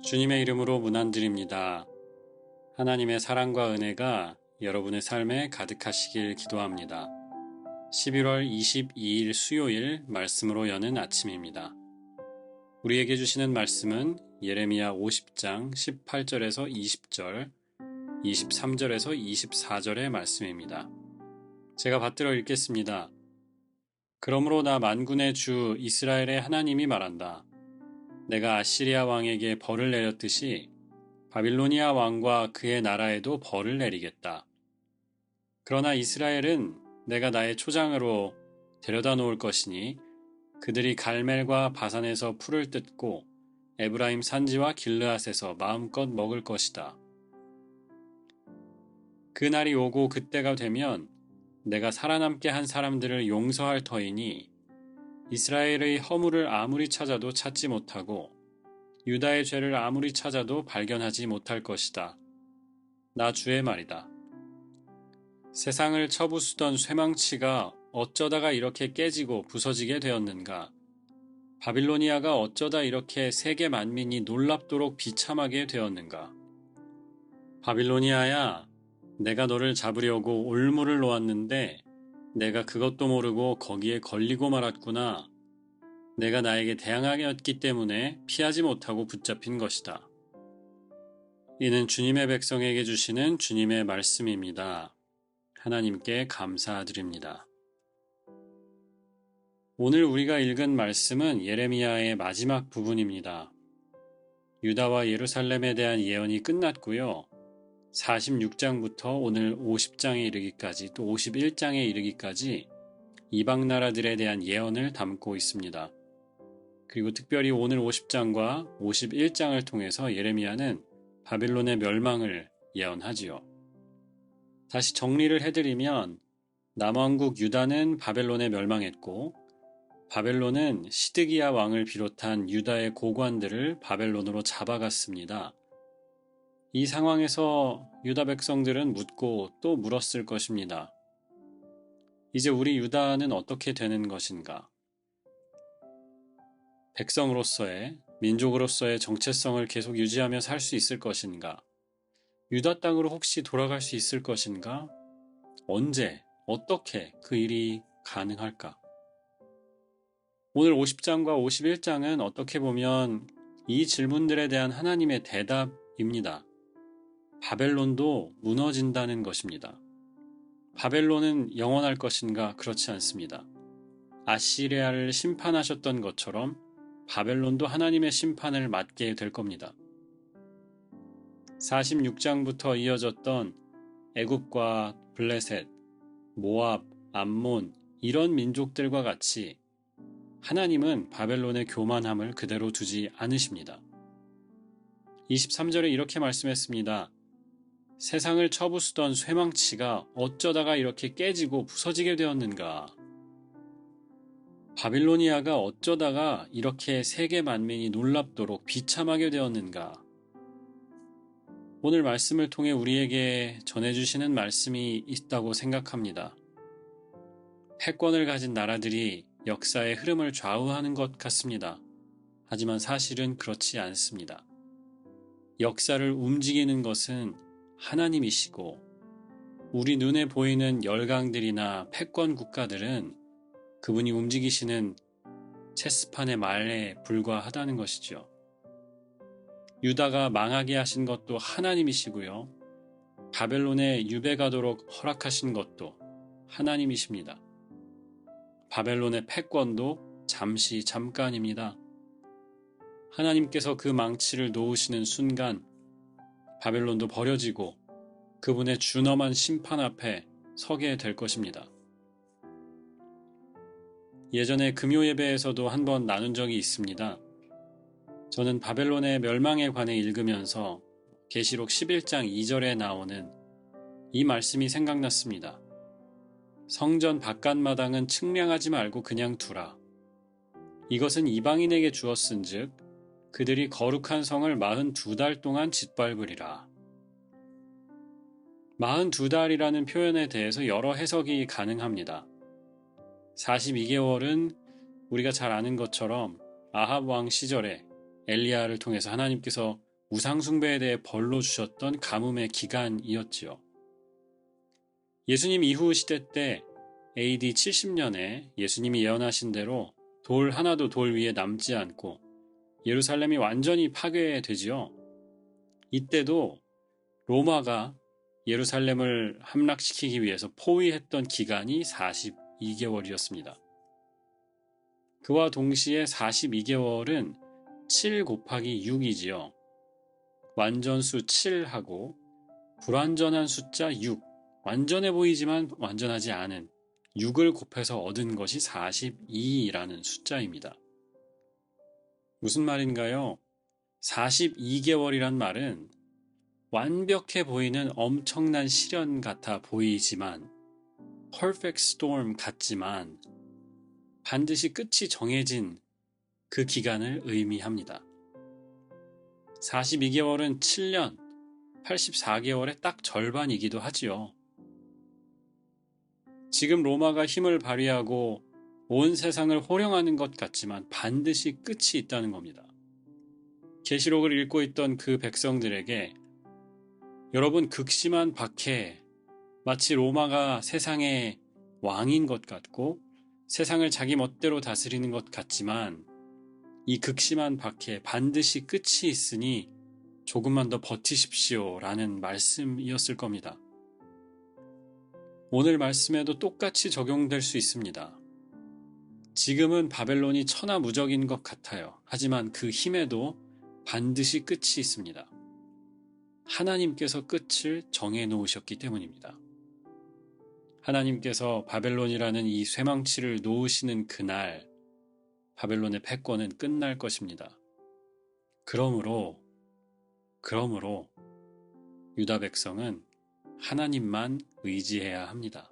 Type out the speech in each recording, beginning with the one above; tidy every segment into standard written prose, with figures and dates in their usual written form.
주님의 이름으로 문안드립니다. 하나님의 사랑과 은혜가 여러분의 삶에 가득하시길 기도합니다. 11월 22일 수요일 말씀으로 여는 아침입니다. 우리에게 주시는 말씀은 예레미야 50장 18절에서 20절, 23절에서 24절의 말씀입니다. 제가 받들어 읽겠습니다. 그러므로 나 만군의 주 이스라엘의 하나님이 말한다. 내가 아시리아 왕에게 벌을 내렸듯이 바빌로니아 왕과 그의 나라에도 벌을 내리겠다. 그러나 이스라엘은 내가 나의 초장으로 데려다 놓을 것이니 그들이 갈멜과 바산에서 풀을 뜯고 에브라임 산지와 길르앗에서 마음껏 먹을 것이다. 그 날이 오고 그때가 되면 내가 살아남게 한 사람들을 용서할 터이니 이스라엘의 허물을 아무리 찾아도 찾지 못하고 유다의 죄를 아무리 찾아도 발견하지 못할 것이다. 나 주의 말이다. 세상을 쳐부수던 쇠망치가 어쩌다가 이렇게 깨지고 부서지게 되었는가? 바빌로니아가 어쩌다 이렇게 세계 만민이 놀랍도록 비참하게 되었는가? 바빌로니아야, 내가 너를 잡으려고 올무를 놓았는데 내가 그것도 모르고 거기에 걸리고 말았구나. 내가 나에게 대항하였기 때문에 피하지 못하고 붙잡힌 것이다. 이는 주님의 백성에게 주시는 주님의 말씀입니다. 하나님께 감사드립니다. 오늘 우리가 읽은 말씀은 예레미야의 마지막 부분입니다. 유다와 예루살렘에 대한 예언이 끝났고요. 46장부터 오늘 50장에 이르기까지 또 51장에 이르기까지 이방 나라들에 대한 예언을 담고 있습니다. 그리고 특별히 오늘 50장과 51장을 통해서 예레미야는 바빌론의 멸망을 예언하지요. 다시 정리를 해드리면 남왕국 유다는 바벨론에 멸망했고 바벨론은 시드기야 왕을 비롯한 유다의 고관들을 바벨론으로 잡아갔습니다. 이 상황에서 유다 백성들은 묻고 또 물었을 것입니다. 이제 우리 유다는 어떻게 되는 것인가? 백성으로서의, 민족으로서의 정체성을 계속 유지하며 살 수 있을 것인가? 유다 땅으로 혹시 돌아갈 수 있을 것인가? 언제, 어떻게 그 일이 가능할까? 오늘 50장과 51장은 어떻게 보면 이 질문들에 대한 하나님의 대답입니다. 바벨론도 무너진다는 것입니다. 바벨론은 영원할 것인가? 그렇지 않습니다. 아시리아를 심판하셨던 것처럼 바벨론도 하나님의 심판을 맞게 될 겁니다. 46장부터 이어졌던 애굽과 블레셋, 모압, 암몬 이런 민족들과 같이 하나님은 바벨론의 교만함을 그대로 두지 않으십니다. 23절에 이렇게 말씀했습니다. 세상을 쳐부수던 쇠망치가 어쩌다가 이렇게 깨지고 부서지게 되었는가? 바빌로니아가 어쩌다가 이렇게 세계 만민이 놀랍도록 비참하게 되었는가? 오늘 말씀을 통해 우리에게 전해주시는 말씀이 있다고 생각합니다. 패권을 가진 나라들이 역사의 흐름을 좌우하는 것 같습니다. 하지만 사실은 그렇지 않습니다. 역사를 움직이는 것은 하나님이시고 우리 눈에 보이는 열강들이나 패권 국가들은 그분이 움직이시는 체스판의 말에 불과하다는 것이죠. 유다가 망하게 하신 것도 하나님이시고요. 바벨론에 유배가도록 허락하신 것도 하나님이십니다. 바벨론의 패권도 잠깐입니다. 하나님께서 그 망치를 놓으시는 순간 바벨론도 버려지고 그분의 준엄한 심판 앞에 서게 될 것입니다. 예전에 금요 예배에서도 한번 나눈 적이 있습니다. 저는 바벨론의 멸망에 관해 읽으면서 계시록 11장 2절에 나오는 이 말씀이 생각났습니다. 성전 바깥마당은 측량하지 말고 그냥 두라. 이것은 이방인에게 주었은즉 그들이 거룩한 성을 42달 동안 짓밟으리라. 42달이라는 표현에 대해서 여러 해석이 가능합니다. 42개월은 우리가 잘 아는 것처럼 아합 왕 시절에 엘리야를 통해서 하나님께서 우상숭배에 대해 벌로 주셨던 가뭄의 기간이었지요. 예수님 이후 시대 때 AD 70년에 예수님이 예언하신 대로 돌 하나도 돌 위에 남지 않고 예루살렘이 완전히 파괴되지요. 이때도 로마가 예루살렘을 함락시키기 위해서 포위했던 기간이 42개월이었습니다. 그와 동시에 42개월은 7 곱하기 6이지요. 완전수 7하고 불완전한 숫자 6, 완전해 보이지만 완전하지 않은 6을 곱해서 얻은 것이 42라는 숫자입니다. 무슨 말인가요? 42개월이란 말은 완벽해 보이는 엄청난 시련 같아 보이지만 perfect storm 같지만 반드시 끝이 정해진 그 기간을 의미합니다. 42개월은 7년, 84개월의 딱 절반이기도 하지요. 지금 로마가 힘을 발휘하고 온 세상을 호령하는 것 같지만 반드시 끝이 있다는 겁니다. 계시록을 읽고 있던 그 백성들에게 여러분 극심한 박해, 마치 로마가 세상의 왕인 것 같고 세상을 자기 멋대로 다스리는 것 같지만 이 극심한 박해 반드시 끝이 있으니 조금만 더 버티십시오 라는 말씀이었을 겁니다. 오늘 말씀에도 똑같이 적용될 수 있습니다. 지금은 바벨론이 천하무적인 것 같아요. 하지만 그 힘에도 반드시 끝이 있습니다. 하나님께서 끝을 정해놓으셨기 때문입니다. 하나님께서 바벨론이라는 이 쇠망치를 놓으시는 그날 바벨론의 패권은 끝날 것입니다. 그러므로 유다 백성은 하나님만 의지해야 합니다.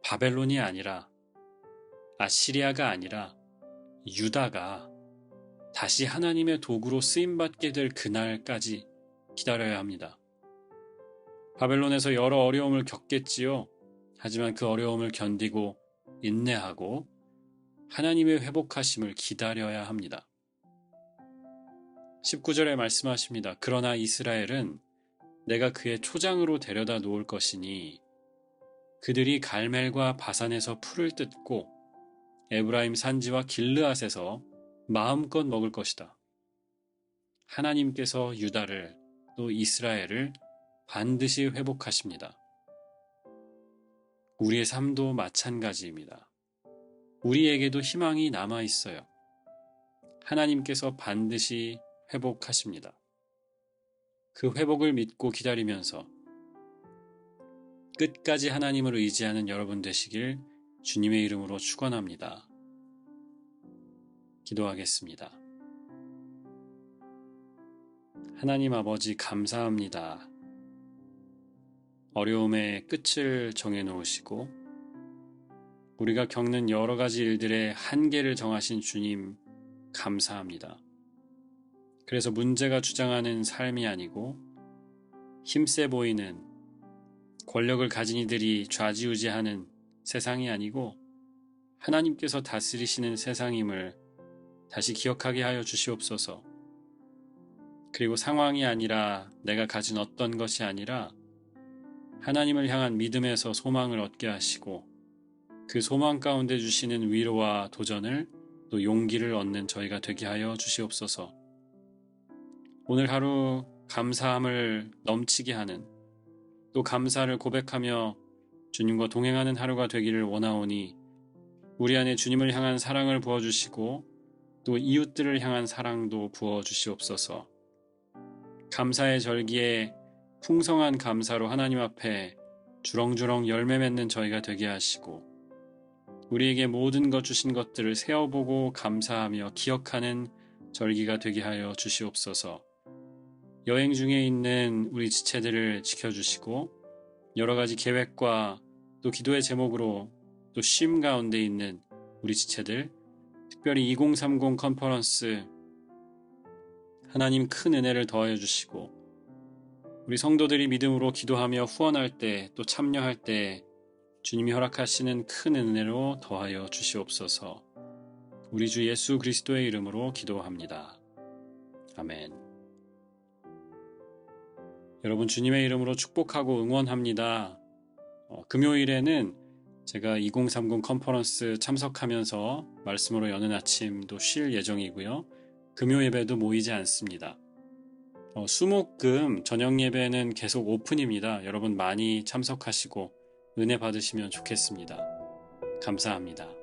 바벨론이 아니라 아시리아가 아니라 유다가 다시 하나님의 도구로 쓰임받게 될 그날까지 기다려야 합니다. 바벨론에서 여러 어려움을 겪겠지요. 하지만 그 어려움을 견디고 인내하고 하나님의 회복하심을 기다려야 합니다. 19절에 말씀하십니다. 그러나 이스라엘은 내가 그의 초장으로 데려다 놓을 것이니 그들이 갈멜과 바산에서 풀을 뜯고 에브라임 산지와 길르앗에서 마음껏 먹을 것이다. 하나님께서 유다를 또 이스라엘을 반드시 회복하십니다. 우리의 삶도 마찬가지입니다. 우리에게도 희망이 남아 있어요. 하나님께서 반드시 회복하십니다. 그 회복을 믿고 기다리면서 끝까지 하나님을 의지하는 여러분 되시길 주님의 이름으로 축원합니다. 기도하겠습니다. 하나님 아버지 감사합니다. 어려움의 끝을 정해놓으시고 우리가 겪는 여러 가지 일들의 한계를 정하신 주님 감사합니다. 그래서 문제가 주장하는 삶이 아니고 힘세 보이는 권력을 가진 이들이 좌지우지하는 세상이 아니고 하나님께서 다스리시는 세상임을 다시 기억하게 하여 주시옵소서. 그리고 상황이 아니라 내가 가진 어떤 것이 아니라 하나님을 향한 믿음에서 소망을 얻게 하시고 그 소망 가운데 주시는 위로와 도전을 또 용기를 얻는 저희가 되게 하여 주시옵소서. 오늘 하루 감사함을 넘치게 하는 또 감사를 고백하며 주님과 동행하는 하루가 되기를 원하오니 우리 안에 주님을 향한 사랑을 부어주시고 또 이웃들을 향한 사랑도 부어주시옵소서. 감사의 절기에 풍성한 감사로 하나님 앞에 주렁주렁 열매 맺는 저희가 되게 하시고 우리에게 모든 것 주신 것들을 세어보고 감사하며 기억하는 절기가 되게 하여 주시옵소서. 여행 중에 있는 우리 지체들을 지켜주시고 여러 가지 계획과 또 기도의 제목으로 또 쉼 가운데 있는 우리 지체들, 특별히 2030 컨퍼런스 하나님 큰 은혜를 더하여 주시고 우리 성도들이 믿음으로 기도하며 후원할 때 또 참여할 때 주님이 허락하시는 큰 은혜로 더하여 주시옵소서. 우리 주 예수 그리스도의 이름으로 기도합니다. 아멘. 여러분 주님의 이름으로 축복하고 응원합니다. 금요일에는 제가 2030 컨퍼런스 참석하면서 말씀으로 여는 아침도 쉴 예정이고요. 금요 예배도 모이지 않습니다. 수목금 저녁 예배는 계속 오픈입니다. 여러분 많이 참석하시고 은혜 받으시면 좋겠습니다. 감사합니다.